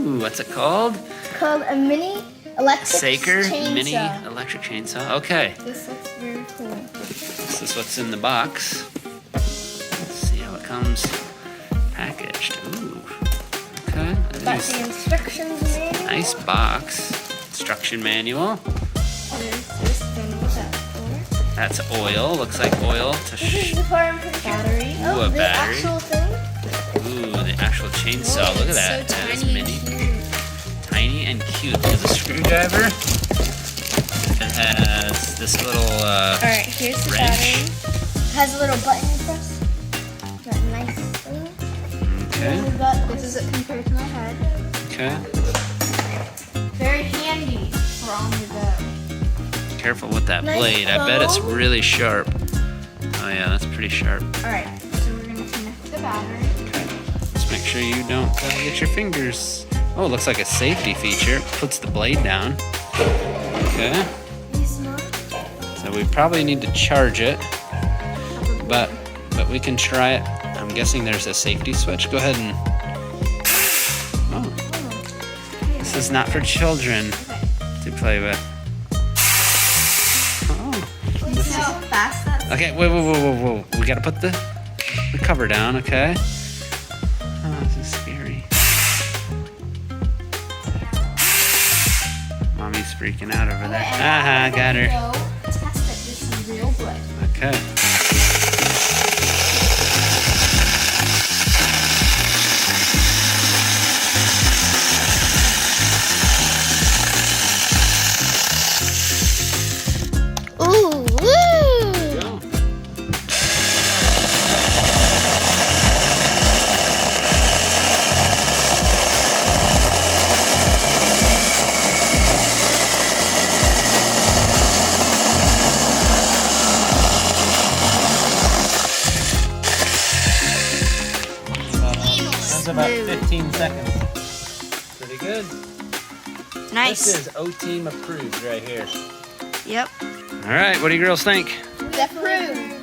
Ooh, what's it called? It's called a mini electric SAKER chainsaw. mini electric chainsaw. Okay. This looks very cool. This is what's in the box. Let's see how it comes packaged. Ooh. Okay. Got the instructions manual. Nice box. Instruction manual. There's this thing with that for. That's oil. Looks like oil to This is the part I'm pretty sure. Battery. Ooh, Oh, a the battery. actual thing. Ooh, the actual chainsaw. Whoa, Look at it's that. so That is tiny and mini. cute. Tiny and cute. There's a screwdriver. It has this little Alright, here's the wrench. battery. It has a little button you press. Got a nice thing. Okay. And we've got, this is it compared to my head. Okay. Very handy for on the go. Careful with that Nice blade. I bet it's comb. really sharp. Oh yeah, that's pretty sharp. Alright, so we're gonna connect the battery. Okay. Just make sure you don't get your fingers. Oh, it looks like a safety feature. Puts the blade down. Okay. Be smart. So we probably need to charge it, but we can try it. I'm guessing there's a safety switch. Go ahead and. Oh, this is not for children to play with. Oh. See how fast that's Okay, whoa. We gotta put the cover down, okay? Oh, this is scary. Mommy's freaking out over there. Aha, got her. Go test it with some real blood. Okay. Ooh, woo! Go. That's about 15 seconds. Pretty good. Nice. This is O-Team approved right here. Yep. All right, what do you girls think? Definitely.